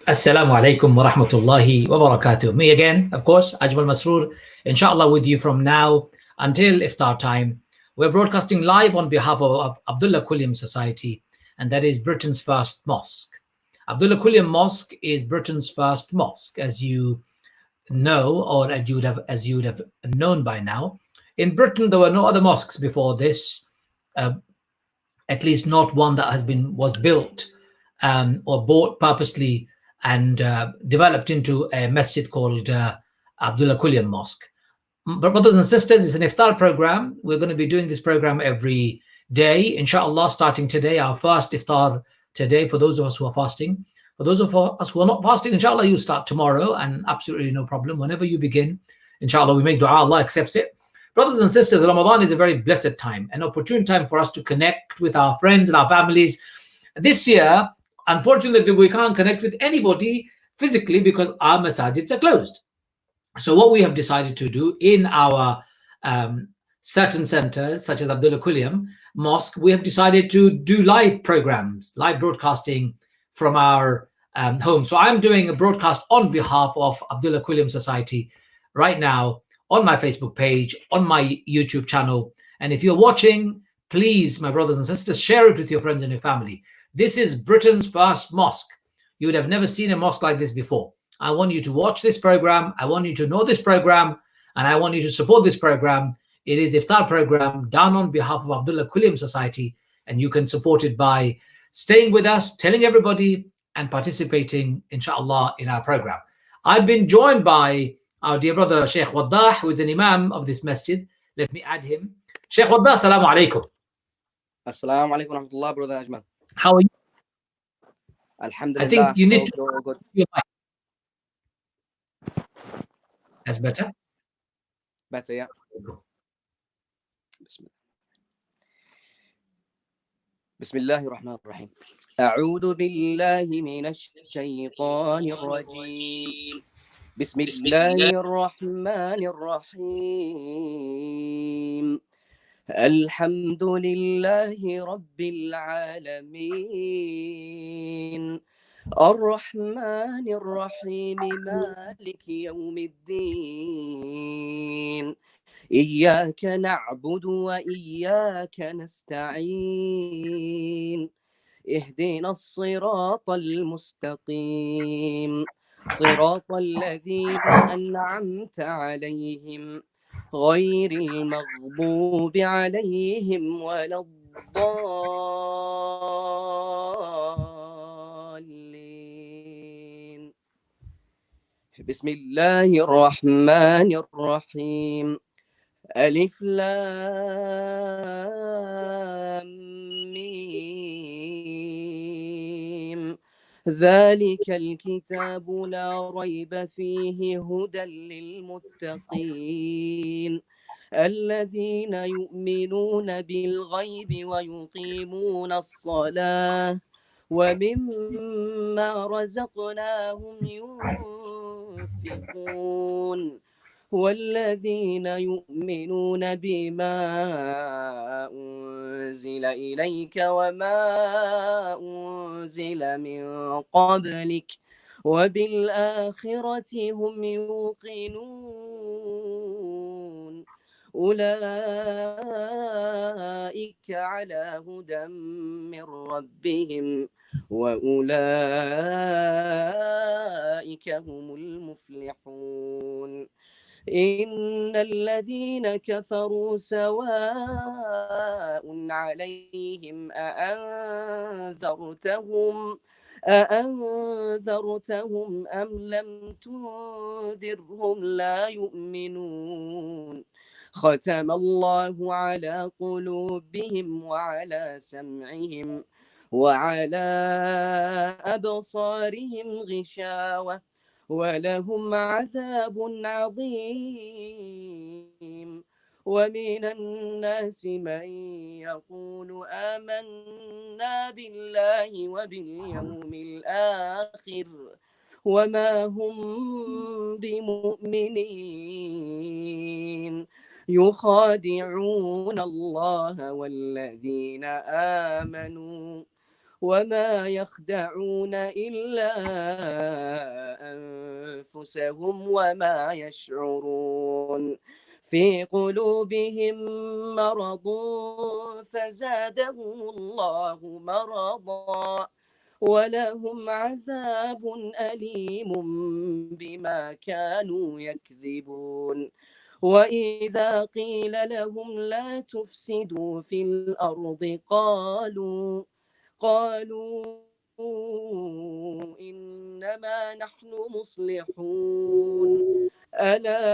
Assalamu alaikum wa rahmatullahi wa barakatuh. Me again, of course, Ajmal Masroor, inshallah, with you from now until iftar time. We're broadcasting live on behalf of Abdullah Quilliam Society, and that is Britain's first mosque. Abdullah Quilliam Mosque is Britain's first mosque, as you know, or as you would have known by now. In Britain, there were no other mosques before this, uh, at least not one that was built or bought purposely and developed into a masjid called Abdullah Quilliam Mosque. But brothers and sisters, it's an iftar program. We're going to be doing this program every day, inshallah, starting today, our first iftar today for those of us who are fasting. For those of us who are not fasting, inshallah, you start tomorrow and absolutely no problem. Whenever you begin, inshallah, we make dua, Allah accepts it. Brothers and sisters, Ramadan is a very blessed time, an opportune time for us to connect with our friends and our families. This year, unfortunately, we can't connect with anybody physically because our masajids are closed. So what we have decided to do in our certain centers, such as Abdullah Quilliam Mosque, we have decided to do live programs, live broadcasting from our home. So I'm doing a broadcast on behalf of Abdullah Quilliam Society right now on my Facebook page, on my YouTube channel. And if you're watching, please, my brothers and sisters, share it with your friends and your family. This is Britain's first mosque. You would have never seen a mosque like this before. I want you to watch this program. I want you to know this program, and I want you to support this program. It is iftar program done on behalf of Abdullah Quilliam Society, and you can support it by staying with us, telling everybody, and participating, inshallah, in our program. I've been joined by our dear brother Sheikh Waddah, who is an imam of this masjid. Let me add him. Sheikh Waddah, assalamu alaikum. Assalamu alaikum wa rahmatullah, brother Ajmal. How are you? Alhamdulillah. I think you need to good. That's better. Better, yeah. Bismillahir Rahmanir Rahim. A'udhu billahi minash shaytanir rajim. Bismillahir Rahmanir Rahim. Alhamdulillahi Rabbil Alameen. الرحمن الرحيم مالك يوم الدين إياك نعبد وإياك نستعين اهدنا الصراط المستقيم صراط الذين أنعمت عليهم غير المغضوب عليهم ولا الضالين. بسم الله الرحمن الرحيم. ألف لام ميم ذلك الكتاب لا ريب فيه هدى للمتقين الذين يؤمنون بالغيب ويقيمون الصلاة ومما رزقناهم ينفقون والذين يؤمنون بما أنزل إليك وما أنزل من قبلك وبالآخرة هم يوقنون أولئك على هدى من ربهم وأولئك هم المفلحون. إن الذين كفروا سواء عليهم أأنذرتهم أم لم تنذرهم لا يؤمنون. ختم الله على قلوبهم وعلى سمعهم وعلى أبصارهم غشاوة ولهم عذاب عظيم. ومن الناس من يقول آمنا بالله وباليوم الآخر وما هم بمؤمنين يخادعون الله والذين آمنوا وما يخدعون إلا أنفسهم وما يشعرون في قلوبهم مرض فزادهم الله مرضا ولهم عذاب أليم بما كانوا يكذبون وإذا قيل لهم لا تفسدوا في الأرض قالوا إنما نحن مصلحون ألا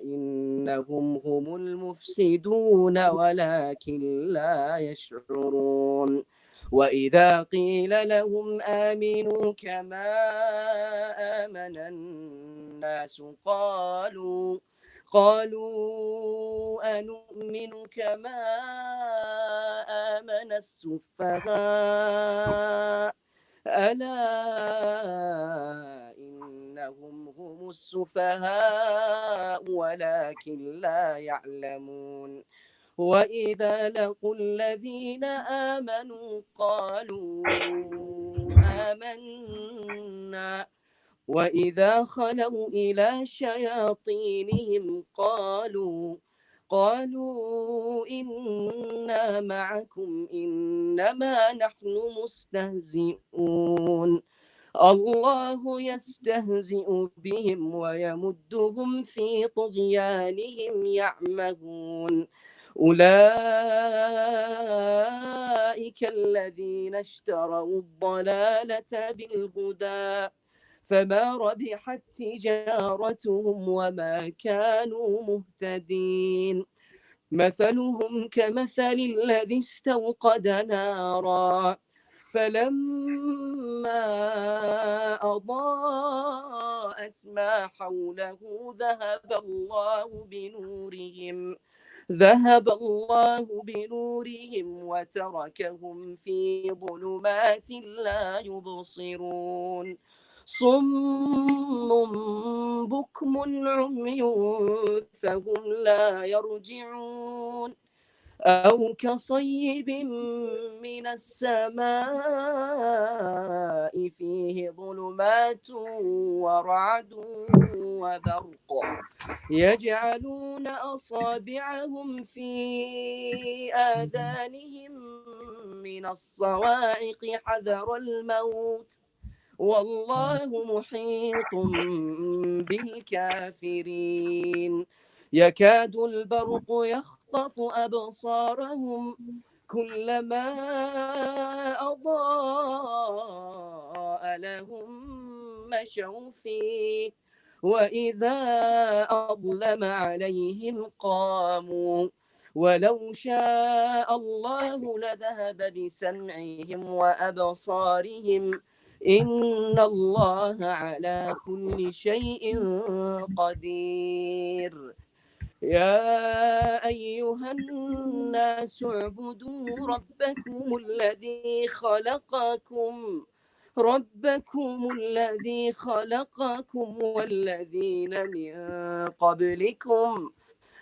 إنهم هم المفسدون ولكن لا يشعرون وإذا قيل لهم آمنوا كما آمن الناس قالوا أنؤمن كما آمن السفهاء ألا إنهم هم السفهاء ولكن لا يعلمون وإذا لقوا الذين آمنوا قالوا آمنا وإذا خلوا إلى شياطينهم قالوا إنا معكم إنما نحن مستهزئون الله يستهزئ بهم ويمدهم في طغيانهم يعمهون أولئك الذين اشتروا الضلالة بالهدى فما ربحت تجارتهم وما كانوا مهتدين مثلهم كمثل الذي استوقد نارا فلما أضاءت ما حوله ذهب الله بنورهم وتركهم في ظلمات لا يبصرون صم بكم عمي فهم لا يرجعون أو كصيب من السماء فيه ظلمات ورعد وبرق يجعلون أصابعهم في آذانهم من الصواعق حذر الموت والله محيط بالكافرين يكاد البرق يخطف أبصارهم كلما أضاء لهم مشوا فيه وإذا أظلم عليهم قاموا ولو شاء الله لذهب بسمعهم وأبصارهم إن الله على كل شيء قدير يا أيها الناس اعبدوا ربكم الذي خلقكم والذين من قبلكم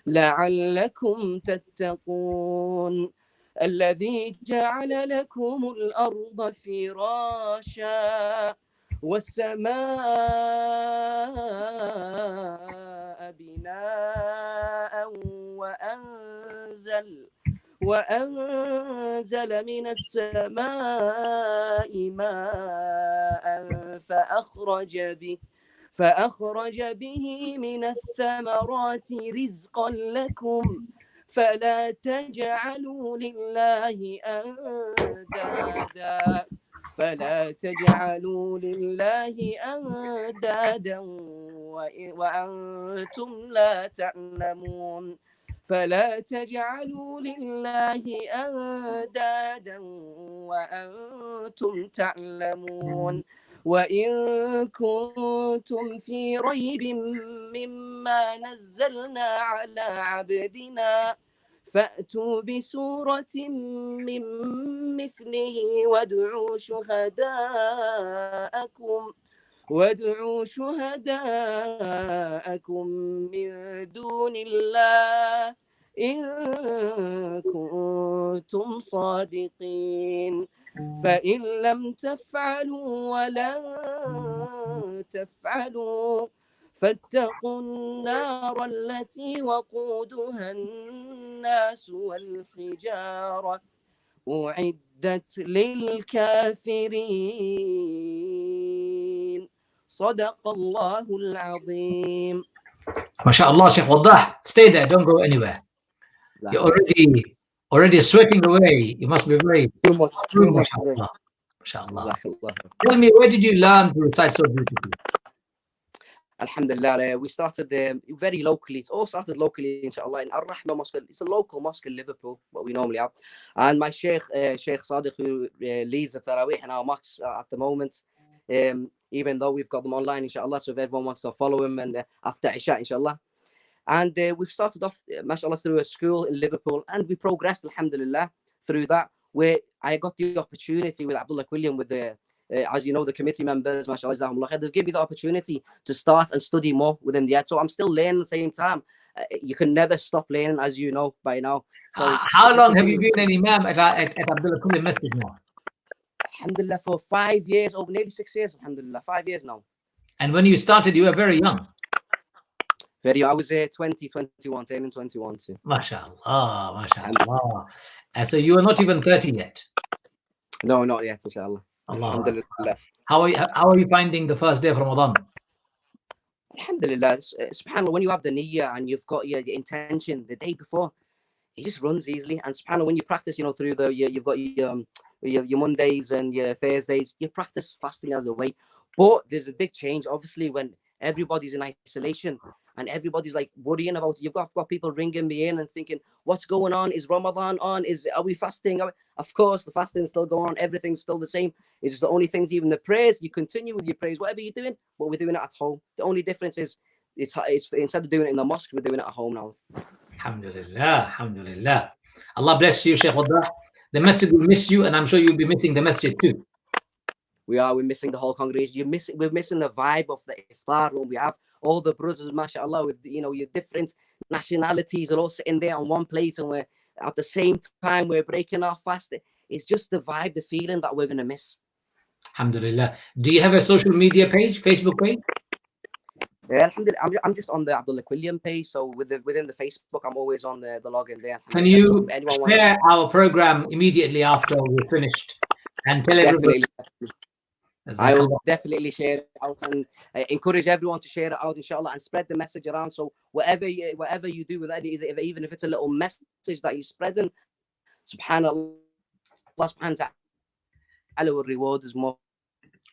لعلكم تتقون الذي جعل لكم الأرض فراشا والسماء بناء وأنزل من السماء ماء فأخرج به من الثمرات رزقا لكم فلا تجعلوا لله أندادا وأنتم لا تعلمون فلا تجعلوا لله أندادا وأنتم تعلمون وإن كنتم في ريب مما نزلنا على عبدنا فأتوا بسورة من مثله وادعوا شهداءكم من دون الله إن كنتم صادقين فإن لم تفعلوا ولن تفعلوا فاتقوا النار التي وقودها الناس والحجارة أعدت للكافرين صدق الله العظيم. MashaAllah, Sheikh Waddah, stay there, don't go anywhere. You're already sweating away. You must be very too much. MashaAllah. MashaAllah. Tell me, where did you learn to recite so beautifully? Alhamdulillah, we started very locally. It all started locally, inshallah, in Ar-Rahma Mosque. It's a local mosque in Liverpool, what we normally have. And my Sheikh Sadiq, who leads the Taraweeh in our mosques at the moment, even though we've got them online, inshallah, so if everyone wants to follow him, and after Isha, inshallah. And we've started off, mashallah, through a school in Liverpool, and we progressed, alhamdulillah, through that, where I got the opportunity with Abdullah Quilliam, with the as you know, the committee members, mashallah, they've given me the opportunity to start and study more within the ed. So I'm still learning at the same time. You can never stop learning, as you know by now. So how long have you been an imam at Abdullah Quilliam Masjid now? Alhamdulillah, for 5 years, over nearly 6 years, alhamdulillah, 5 years now. And when you started, you were very young. I was 20, 21, turning 21 too. MashaAllah, MashaAllah. And so you are not even 30 yet? No, not yet, inshallah. Alhamdulillah. How are you finding the first day of Ramadan? Alhamdulillah, subhanAllah, when you have the niyyah and you've got your intention the day before, it just runs easily. And subhanAllah, when you practice, you know, through you've got your Mondays and your Thursdays, you practice fasting as a way. But there's a big change, obviously, when everybody's in isolation and everybody's like worrying about it. You've got people ringing me in and thinking, what's going on? Is Ramadan on? Are we fasting? Of course, the fasting is still going on. Everything's still the same. It's just the only things, even the prayers, you continue with your prayers, whatever you're doing, but we're doing it at home. The only difference is it's instead of doing it in the mosque, we're doing it at home now. Alhamdulillah, alhamdulillah. Allah bless you, Sheikh Waddah. The masjid will miss you, and I'm sure you'll be missing the masjid too. We're missing the whole congregation. We're missing the vibe of the iftar when we have all the brothers, mashallah, with your different nationalities are all sitting there on one place, and we're at the same time we're breaking our fast. It's just the vibe, the feeling that we're gonna miss. Alhamdulillah. Do you have a social media page, Facebook page? Yeah, alhamdulillah. I'm just on the Abdullah Quilliam page, so within the Facebook, I'm always on the login there. Can you share our program immediately after we're finished and tell everybody? I will definitely share it out and encourage everyone to share it out, inshallah, and spread the message around. So whatever you do with that, even if it's a little message that you're spreading, subhanallah, subhanahu wa ta'ala will reward us more.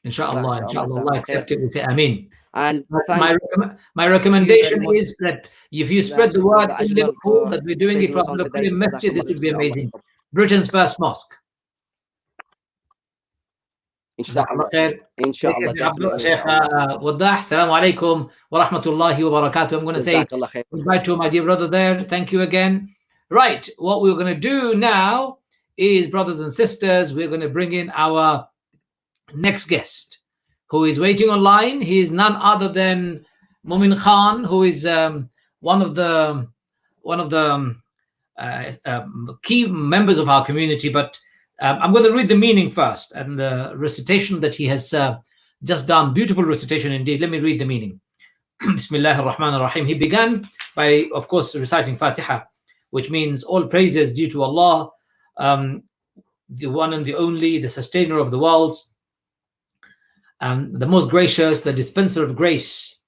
Inshallah, inshallah, Allah accept it. We say Ameen. And my recommendation is that if you spread the word in Liverpool that we're doing it from the Quilliam Masjid, it would be amazing. Britain's first mosque. Inshallah. Inshallah. Sheikh Waddah, Assalamu alaikum wa rahmatullahi wa barakatuh. I'm going to say goodbye to my dear brother there. Thank you again. Right, what we're going to do now is, brothers and sisters, we're going to bring in our next guest, who is waiting online. He is none other than Mumin Khan, who is one of the key members of our community. But I'm going to read the meaning first and the recitation that he has just done. Beautiful recitation indeed. Let me read the meaning. Bismillah ar-Rahman ar-Rahim. He began by, of course, reciting Fatiha, which means all praises due to Allah, the one and the only, the sustainer of the worlds, the most gracious, the dispenser of grace,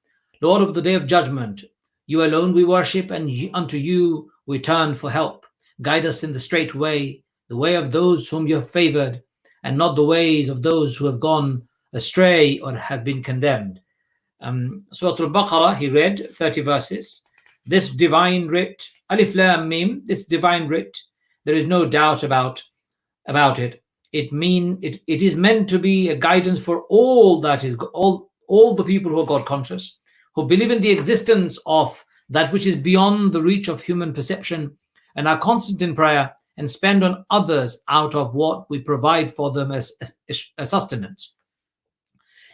Lord of the day of judgment. You alone we worship, and unto you we turn for help. Guide us in the straight way, the way of those whom you have favored, and not the ways of those who have gone astray or have been condemned. Surah Al-Baqarah, he read 30 verses. This divine writ, Alif Lam Mim, this divine writ, there is no doubt about it. It is meant to be a guidance for all the people who are God conscious, who believe in the existence of that which is beyond the reach of human perception, and are constant in prayer and spend on others out of what we provide for them as sustenance,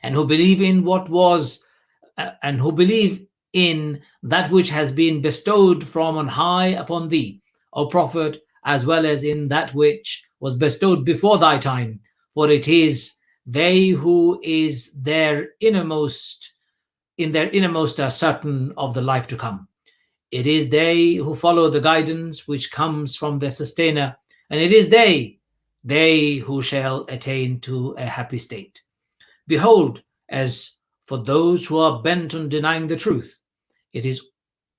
and who believe in who believe in that which has been bestowed from on high upon thee, O Prophet, as well as in that which was bestowed before thy time, for it is they who is their innermost, in their innermost are certain of the life to come. It is they who follow the guidance which comes from their sustainer, and it is they who shall attain to a happy state. Behold, as for those who are bent on denying the truth, it is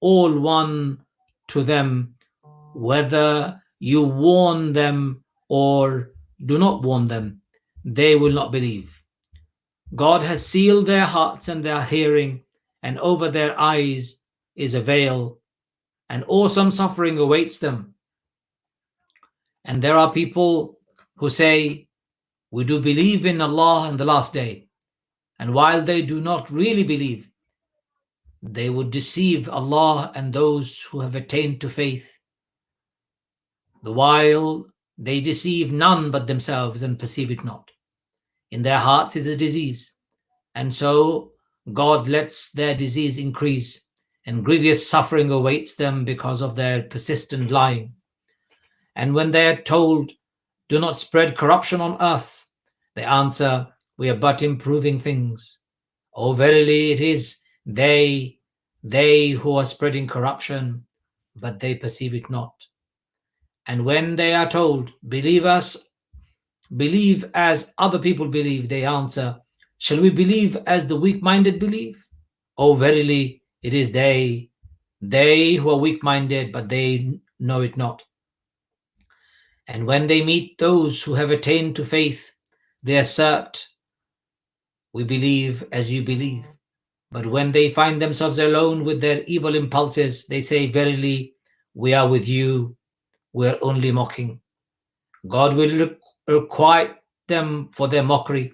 all one to them whether you warn them or do not warn them, they will not believe. God has sealed their hearts and their hearing, and over their eyes is a veil, and awesome suffering awaits them. And there are people who say, we do believe in Allah and the last day, and while they do not really believe, they would deceive Allah and those who have attained to faith, the while they deceive none but themselves and perceive it not. In their hearts is a disease, and so God lets their disease increase, and grievous suffering awaits them because of their persistent lying. And when they are told, do not spread corruption on earth, they answer, we are but improving things. Oh, verily it is they who are spreading corruption, but they perceive it not. And when they are told, believe as other people believe, they answer, shall we believe as the weak-minded believe? Oh, verily it is they who are weak-minded, but they know it not. And when they meet those who have attained to faith, they assert, we believe as you believe. But when they find themselves alone with their evil impulses, they say, verily, we are with you, we are only mocking. God will requite them for their mockery,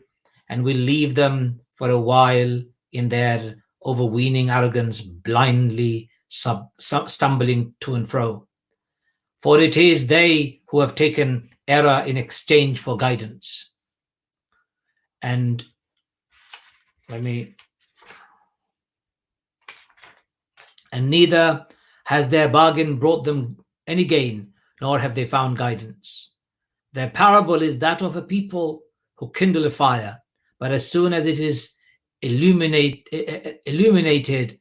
and will leave them for a while in their overweening arrogance, blindly stumbling to and fro. For it is they who have taken error in exchange for guidance. And neither has their bargain brought them any gain, nor have they found guidance. Their parable is that of a people who kindle a fire, but as soon as it is illuminated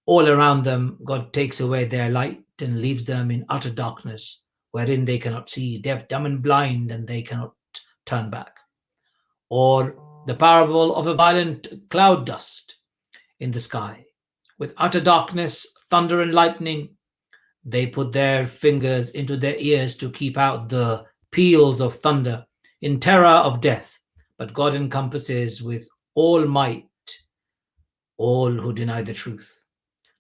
all around them, God takes away their light and leaves them in utter darkness, wherein they cannot see, deaf, dumb, and blind, and they cannot turn back. Or the parable of a violent cloud dust in the sky, with utter darkness, thunder, and lightning. They put their fingers into their ears to keep out the peals of thunder in terror of death, but God encompasses with all might all who deny the truth.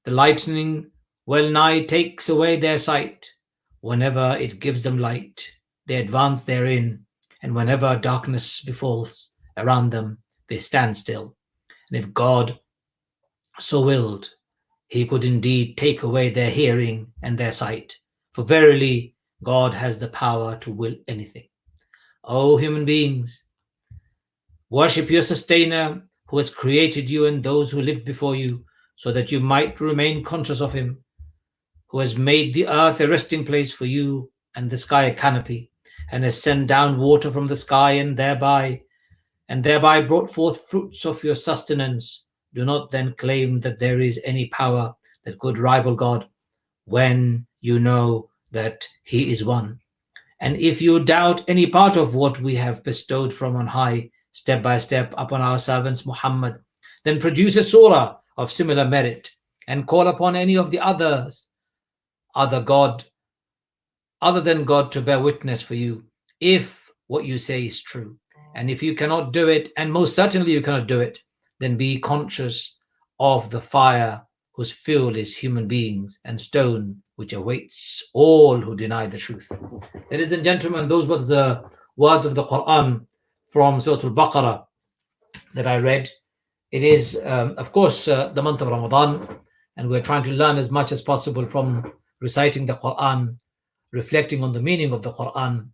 The lightning well nigh takes away their sight. Whenever it gives them light, they advance therein, and whenever darkness befalls around them, they stand still. And if God so willed, he could indeed take away their hearing and their sight, for verily God has the power to will anything. O human beings, worship your sustainer who has created you and those who lived before you, so that you might remain conscious of him, who has made the earth a resting place for you and the sky a canopy, and has sent down water from the sky and thereby brought forth fruits of your sustenance. Do not then claim that there is any power that could rival God, when you know that he is one. And if you doubt any part of what we have bestowed from on high, step by step, upon our servants Muhammad, then produce a surah of similar merit, and call upon any of the others, other than God, to bear witness for you, if what you say is true. And if you cannot do it, and most certainly you cannot do it, then be conscious of the fire whose fuel is human beings, and stone which awaits all who deny the truth. Ladies and gentlemen, those were the words of the Quran from Surah Al-Baqarah that I read. It is, of course, the month of Ramadan, and we're trying to learn as much as possible from reciting the Quran, reflecting on the meaning of the Quran,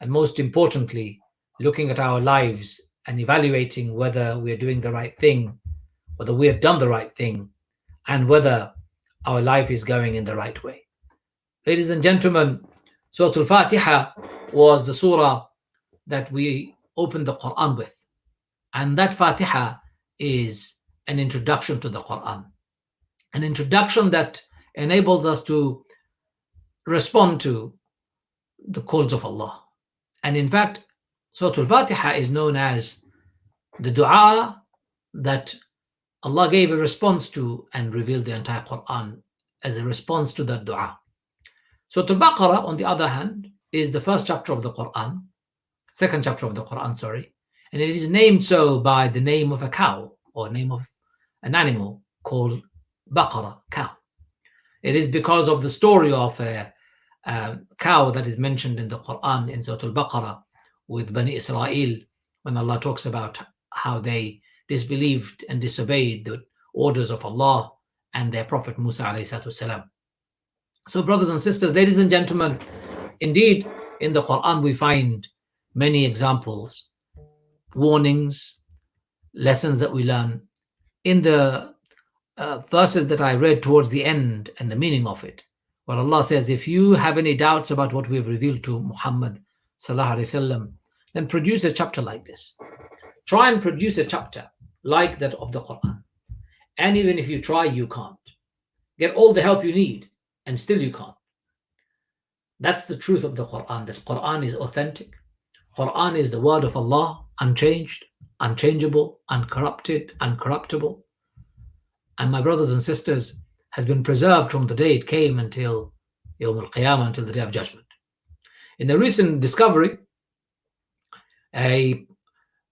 and most importantly, looking at our lives and evaluating whether we are doing the right thing, whether we have done the right thing, and whether our life is going in the right way. Ladies and gentlemen, Surah Al-Fatiha was the surah that we opened the Quran with. And that Fatiha is an introduction to the Quran, an introduction that enables us to respond to the calls of Allah. And in fact, Surah Al-Fatiha is known as the dua that Allah gave a response to and revealed the entire Quran as a response to that dua. Surah Al-Baqarah, on the other hand, is the first chapter of the Quran, second chapter of the Quran, sorry, and it is named so by the name of a cow or name of an animal called Baqarah, cow. It is because of the story of a cow that is mentioned in the Quran in Surah Al-Baqarah with Bani Israel, when Allah talks about how they disbelieved and disobeyed the orders of Allah and their Prophet Musa alayhi salam. So brothers and sisters, ladies and gentlemen, indeed in the Quran we find many examples, warnings, lessons that we learn. In the verses that I read towards the end and the meaning of it, where Allah says, if you have any doubts about what we have revealed to Muhammad sallallahu alaihi wasallam, then produce a chapter like this. Try and produce a chapter like that of the Quran. And even if you try, you can't. Get all the help you need, and still you can't. That's the truth of the Quran, that Quran is authentic. Quran is the word of Allah, unchanged, unchangeable, uncorrupted, uncorruptible. And my brothers and sisters, has been preserved from the day it came until Yawm al-Qiyamah, until the day of judgment. In the recent discovery,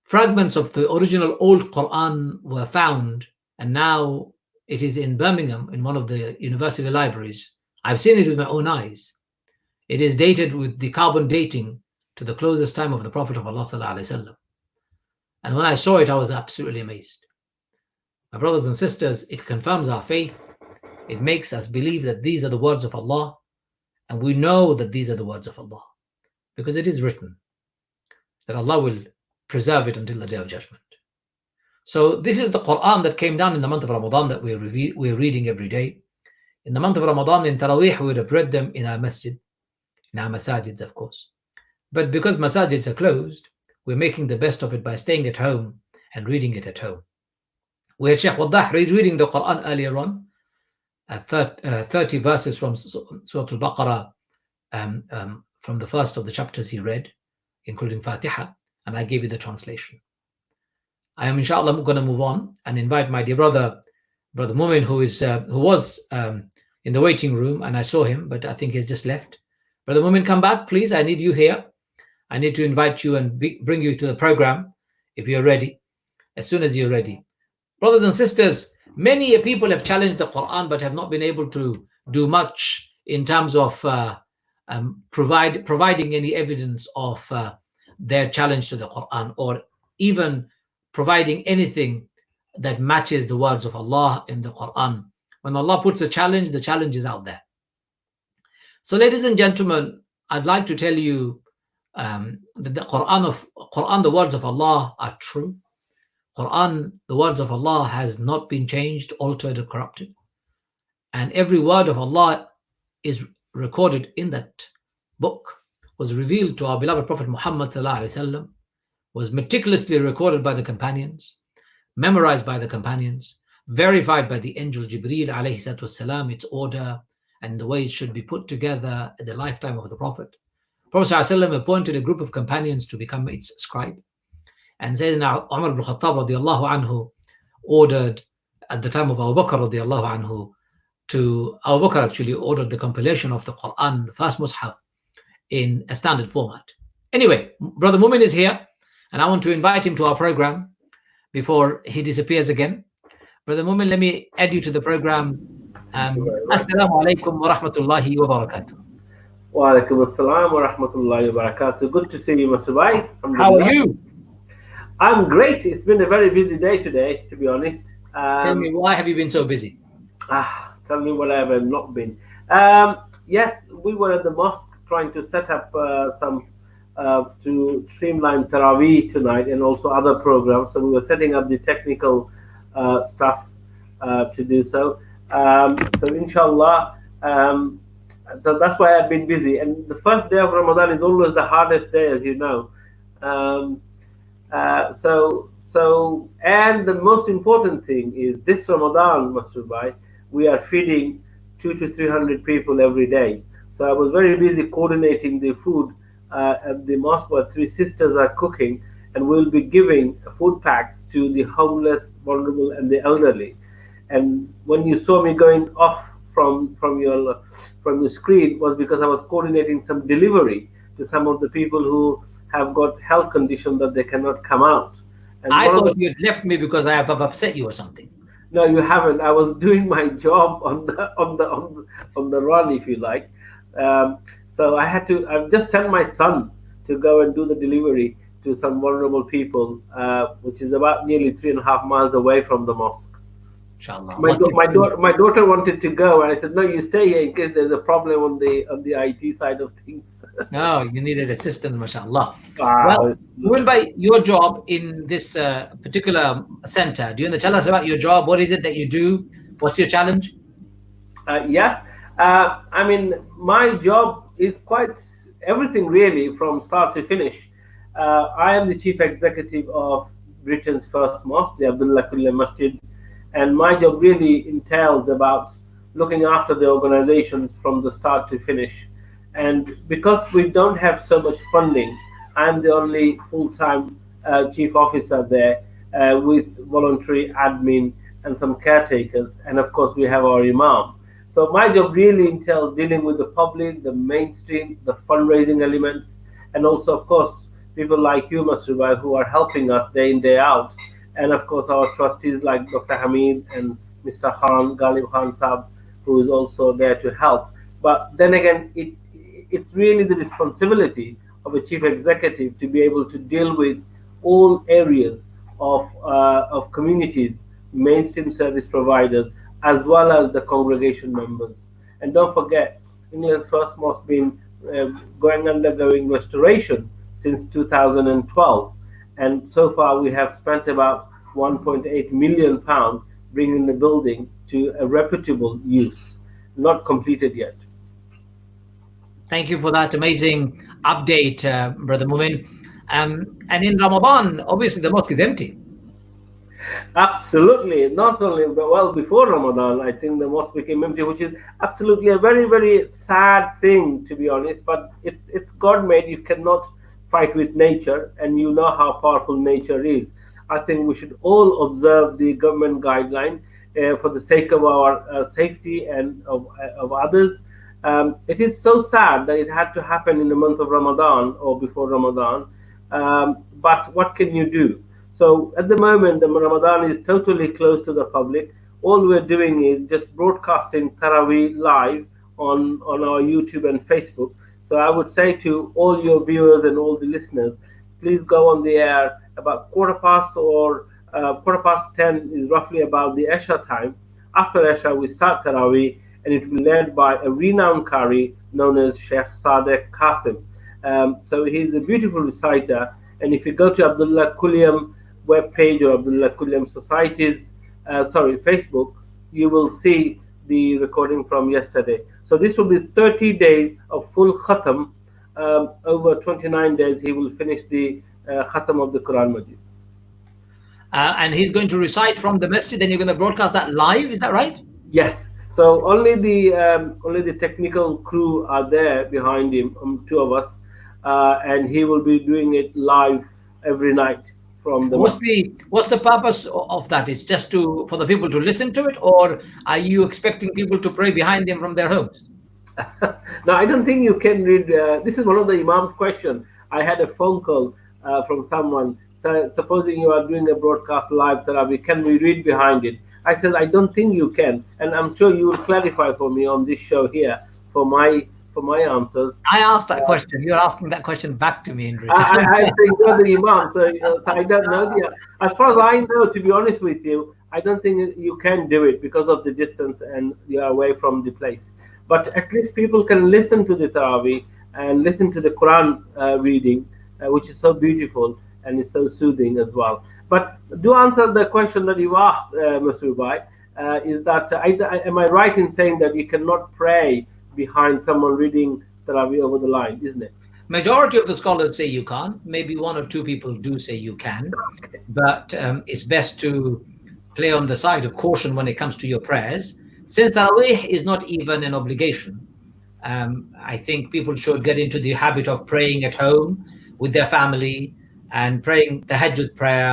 fragments of the original old Quran were found, and now it is in Birmingham in one of the university libraries. I've seen it with my own eyes. It is dated with the carbon dating to the closest time of the Prophet of Allah sallallahu alaihi wasallam. And when I saw it, I was absolutely amazed. My brothers and sisters, it confirms our faith. It makes us believe that these are the words of Allah, and we know that these are the words of Allah because it is written that Allah will preserve it until the day of judgment. So this is the Quran that came down in the month of Ramadan that we're reading every day. In the month of Ramadan, in Taraweeh, we would have read them in our masjid, in our masajids, of course. But because masajids are closed, we're making the best of it by staying at home and reading it at home. We had Sheikh Waddah reading the Quran earlier on, 30 verses from Surah Al-Baqarah, from the first of the chapters he read, including Fatiha, and I gave you the translation. I am inshallah going to move on and invite my dear brother Mumin, who was in the waiting room, and I saw him, but I think he's just left. Brother Mumin, come back, please. I need you here. I need to invite you and bring you to the program if you're ready, as soon as you're ready. Brothers and sisters, many people have challenged the Quran but have not been able to do much in terms of providing any evidence of their challenge to the Quran, or even providing anything that matches the words of Allah in the Quran. When Allah puts a challenge, the challenge is out there. So ladies and gentlemen, I'd like to tell you that the Quran, the words of Allah are true. Quran, the words of Allah has not been changed, altered, or corrupted. And every word of Allah is recorded in that book, was revealed to our beloved Prophet Muhammad sallallahu alaihi wasallam, was meticulously recorded by the companions, memorized by the companions, verified by the angel Jibreel alayhi salatu wasalam, its order and the way it should be put together in the lifetime of the Prophet. Prophet sallallahu alaihi wasallam appointed a group of companions to become its scribe. And Sayyidina Umar ibn Khattab radiallahu anhu ordered, at the time of Abu Bakr radiallahu anhu, Abu Bakr actually ordered the compilation of the Quran, the first Mus'haf, in a standard format. Anyway, Brother Mumin is here, and I want to invite him to our program before he disappears again. Brother Mumin, let me add you to the program. Assalamu alaikum wa rahmatullahi wa barakatuh. Wa alaikum assalam wa rahmatullahi wa barakatuh. Good to see you, Masroor. How are you? I'm great. It's been a very busy day today, to be honest. Tell me, why have you been so busy? Tell me what I have not been. Yes, we were at the mosque trying to set up to streamline Taraweeh tonight and also other programs. So we were setting up the technical stuff to do so. So inshallah, So that's why I've been busy. And the first day of Ramadan is always the hardest day, as you know. Um, and the most important thing is this Ramadan, Masroor, we are feeding 200 to 300 people every day. So I was very busy coordinating the food at the mosque where three sisters are cooking, and we'll be giving food packs to the homeless, vulnerable, and the elderly. And when you saw me going off from your screen was because I was coordinating some delivery to some of the people who have got health conditions that they cannot come out. And I one of thought the you had left me because I have upset you or something. no, you haven't. I was doing my job on the run, if you like. So I had to. I've just sent my son to go and do the delivery to some vulnerable people, which is about nearly 3.5 miles away from the mosque. Inshallah. My, Allah do- keep my, you. daughter, my daughter wanted to go, and I said, "No, you stay here in case there's a problem on the IT side of things." No, you needed assistance, mashallah. Well, Wow. Ruben, by your job in this particular center, do you want to tell us about your job? What is it that you do? What's your challenge? Yes, I mean, my job is quite everything really from start to finish. I am the chief executive of Britain's first mosque, the Abdullah Masjid, and my job really entails about looking after the organizations from the start to finish. And because we don't have so much funding, I'm the only full-time chief officer there with voluntary admin and some caretakers, and of course we have our imam. So my job really entails dealing with the public, the mainstream, the fundraising elements, and also, of course, people like you, Masrubai, who are helping us day in, day out. And of course, our trustees like Dr. Hamid and Mr. Khan, Galib Khan Saab, who is also there to help. But then again, it's really the responsibility of a chief executive to be able to deal with all areas of communities, mainstream service providers, as well as the congregation members. And don't forget, India's first mosque been undergoing restoration since 2012, and so far we have spent about 1.8 million pounds bringing the building to a reputable use. Not completed yet. Thank you for that amazing update, Brother Mumin. And in Ramadan, obviously the mosque is empty. Absolutely, not only but well before Ramadan, I think the mosque became empty, which is absolutely a very very sad thing to be honest. But it's God made. You cannot fight with nature, and you know how powerful nature is. I think we should all observe the government guideline for the sake of our safety and of others. It is so sad that it had to happen in the month of Ramadan or before Ramadan. But what can you do? So at the moment, the Ramadan is totally closed to the public. All we're doing is just broadcasting Taraweeh live on our YouTube and Facebook. So I would say to all your viewers and all the listeners, please go on the air about quarter past or quarter past 10 is roughly about the Isha time. After Isha, we start Taraweeh, and it will be led by a renowned Qari known as Sheikh Sadek Qasim. So he's a beautiful reciter, and if you go to Abdullah Quilliam webpage or Abdullah Quilliam Society's Facebook, you will see the recording from yesterday. So this will be 30 days of full khatam. Over 29 days, he will finish the khatam of the Quran Majid. And he's going to recite from the masjid, then you're going to broadcast that live, is that right? Yes. So only the technical crew are there behind him, two of us, and he will be doing it live every night from the. What's the purpose of that? It's just for the people to listen to it, or are you expecting people to pray behind him from their homes? No, I don't think you can read. This is one of the Imam's question. I had a phone call from someone. So, supposing you are doing a broadcast live Tarawih, can we read behind it? I said, I don't think you can, and I'm sure you will clarify for me on this show here for my answers. I asked that question. You're asking that question back to me in return. I think you're the Imam, so I don't know. As far as I know, to be honest with you, I don't think you can do it because of the distance and you're away from the place. But at least people can listen to the Tarawih and listen to the Quran reading, which is so beautiful and it's so soothing as well. But do answer the question that you asked, Masrubai, is that am I right in saying that you cannot pray behind someone reading Tarawih over the line, isn't it? Majority of the scholars say you can't. Maybe one or two people do say you can, but it's best to play on the side of caution when it comes to your prayers. Since Tarawih is not even an obligation, I think people should get into the habit of praying at home with their family and praying the Tahajjud prayer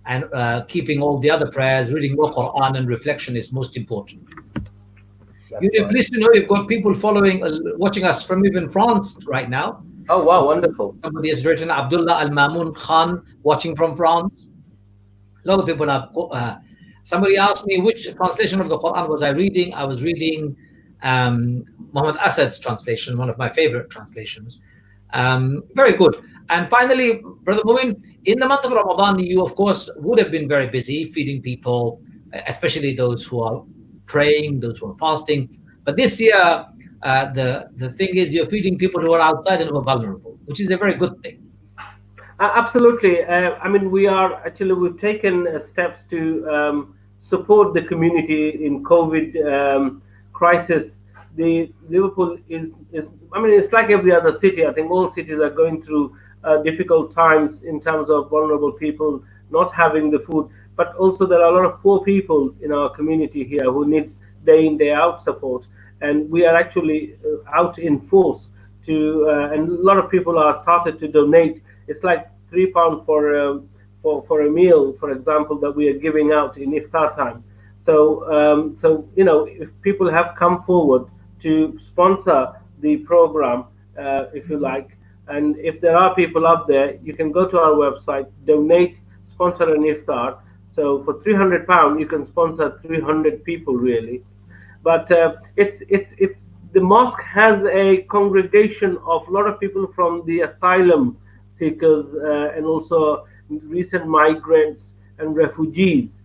and keeping all the other prayers, reading more Quran and reflection is most important. You'd be pleased to know you've got people watching us from even France right now. Oh, wow, wonderful. Somebody has written Abdullah Al-Mamun Khan watching from France. A lot of people are. Somebody asked me which translation of the Quran was I reading. I was reading Muhammad Asad's translation, one of my favorite translations. Very good. And finally, Brother Mumin, in the month of Ramadan, you, of course, would have been very busy feeding people, especially those who are praying, those who are fasting. But this year, the thing is you're feeding people who are outside and who are vulnerable, which is a very good thing. Absolutely. I mean, we've taken steps to support the community in COVID crisis. The Liverpool is, I mean, it's like every other city. I think all cities are going through difficult times in terms of vulnerable people not having the food. But also there are a lot of poor people in our community here who need day in, day out support. And we are actually out in force and a lot of people are started to donate. It's like £3 for a meal, for example, that we are giving out in iftar time. So if people have come forward to sponsor the program, if you like, and if there are people up there, you can go to our website, donate, sponsor an iftar. So for £300, you can sponsor 300 people really. But it's the mosque has a congregation of a lot of people from the asylum seekers and also recent migrants and refugees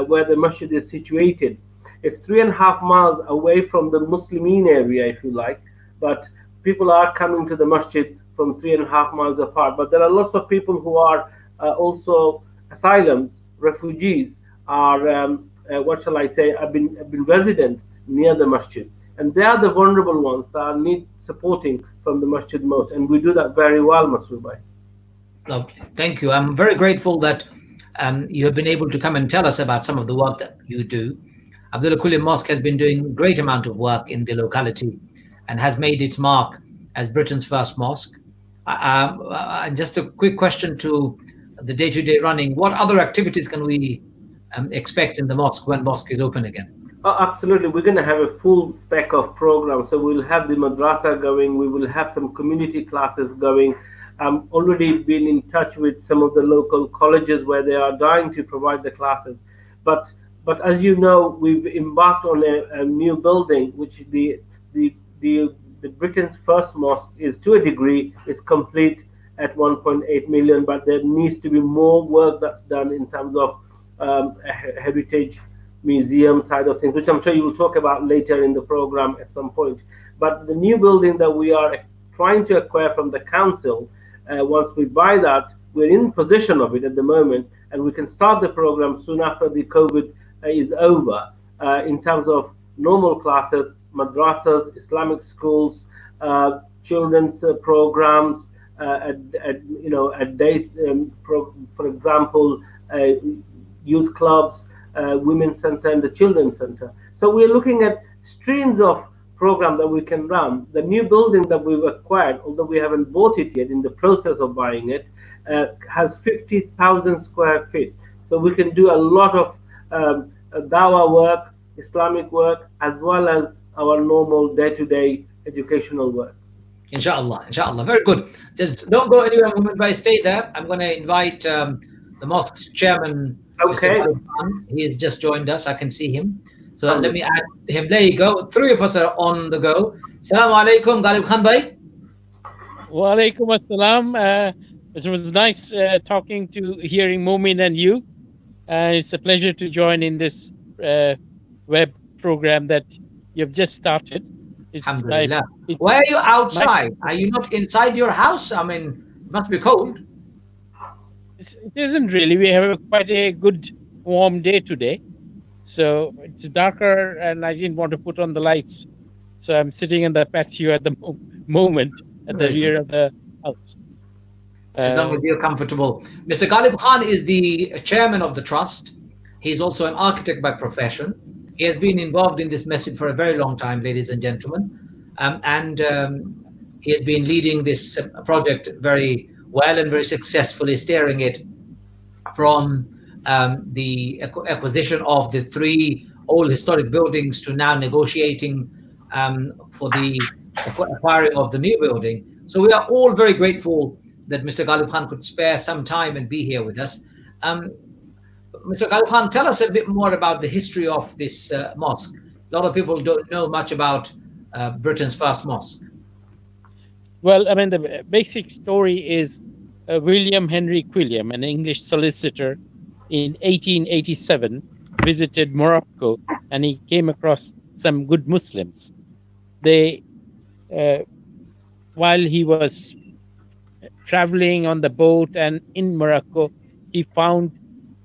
where the masjid is situated. It's 3.5 miles away from the Muslimin area, if you like, but people are coming to the masjid from 3.5 miles apart. But there are lots of people who are also asylums, refugees, are what shall I say, have been residents near the masjid, and they are the vulnerable ones that need supporting from the masjid most, and we do that very well, Masroor bhai. Lovely. Thank you. I'm very grateful that you have been able to come and tell us about some of the work that you do. Abdullah Quilliam Mosque has been doing a great amount of work in the locality and has made its mark as Britain's first mosque. Just a quick question to the day-to-day running. What other activities can we expect in the mosque when mosque is open again? Oh, absolutely. We're going to have a full spec of programs. So we'll have the madrasa going. We will have some community classes going. Already been in touch with some of the local colleges where they are dying to provide the classes. But as you know, we've embarked on a new building, which the Britain's first mosque is, to a degree, is complete at 1.8 million. But there needs to be more work that's done in terms of heritage museum side of things, which I'm sure you will talk about later in the program at some point. But the new building that we are trying to acquire from the council, once we buy that, we're in possession of it at the moment, and we can start the program soon after the COVID is over, in terms of normal classes, madrasas, Islamic schools, children's programs, at days, for example, youth clubs, women's center, and the children's center. So we're looking at streams of program that we can run. The new building that we've acquired, although we haven't bought it yet, in the process of buying it, has 50,000 square feet. So we can do a lot of dawah work, Islamic work, as well as our normal day-to-day educational work. Inshallah, very good. Just don't go anywhere, Muhammad Bhai, stay there. I'm going to invite the mosque's chairman. Okay. Mr. Khan. He has just joined us. I can see him. So let me add him. There you go. Three of us are on the go. Assalamu alaikum, Galib Khan bhai. Wa alaikum assalam. It was nice hearing Mumin and you. It's a pleasure to join in this web program that you've just started. Alhamdulillah. Why are you outside? Are you not inside your house? I mean, it must be cold. It isn't really. We have quite a good warm day today. So it's darker and I didn't want to put on the lights. So I'm sitting in the patio at the moment at the rear of the house. As long as you're comfortable. Mr. Galib Khan is the chairman of the trust. He's also an architect by profession. He has been involved in this message for a very long time, ladies and gentlemen. And he has been leading this project very well and very successfully, steering it from the acquisition of the 3 old historic buildings to now negotiating for the acquiring of the new building. So we are all very grateful that Mr. Galib Khan could spare some time and be here with us. Mr. Galib Khan, tell us a bit more about the history of this mosque. A lot of people don't know much about Britain's first mosque. Well, I mean, the basic story is William Henry Quilliam, an English solicitor, in 1887 visited Morocco, and he came across some good Muslims. They, while he was traveling on the boat and in Morocco, he found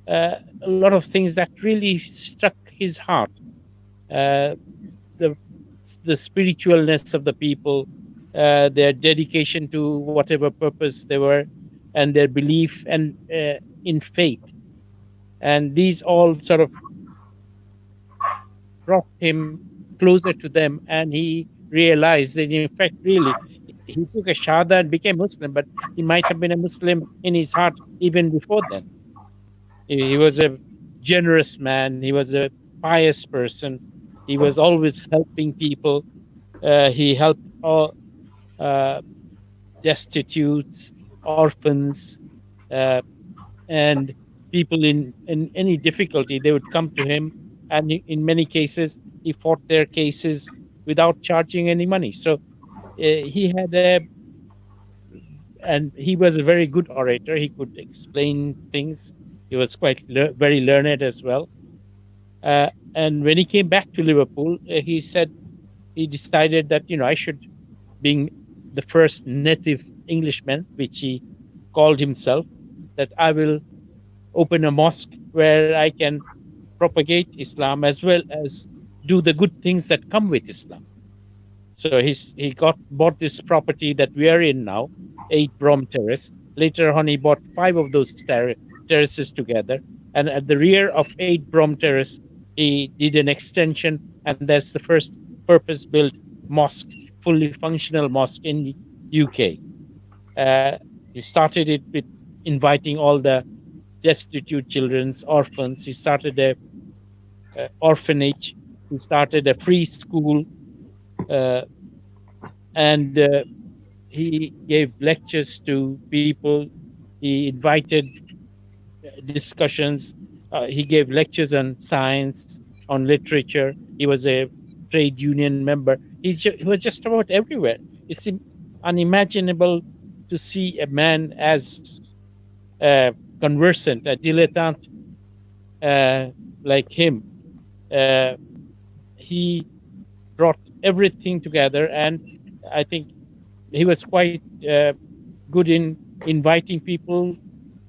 a lot of things that really struck his heart. The spiritualness of the people, their dedication to whatever purpose they were, and their belief and in faith. And these all sort of brought him closer to them, and he realized that in fact, really, he took a shahada and became Muslim, but he might have been a Muslim in his heart even before then. He was a generous man. He was a pious person. He was always helping people. He helped all destitutes, orphans, and people in any difficulty. They would come to him, and in many cases, he fought their cases without charging any money. So he had and he was a very good orator. He could explain things. He was quite very learned as well. And when he came back to Liverpool, he said he decided that, I should, being the first native Englishman, which he called himself, that I will open a mosque where I can propagate Islam as well as do the good things that come with Islam. So he bought this property that we are in now, 8 Brom Terrace. Later on, he bought 5 of those terraces together. And at the rear of 8 Brom Terrace, he did an extension, and that's the first purpose-built mosque, fully functional mosque in the UK. He started it with inviting all the destitute children, orphans. He started a orphanage. He started a free school, and he gave lectures to people. He invited discussions. He gave lectures on science, on literature. He was a trade union member. He was just about everywhere. It's unimaginable to see a man as conversant, a dilettante like him. He brought everything together, and I think he was quite good in inviting people,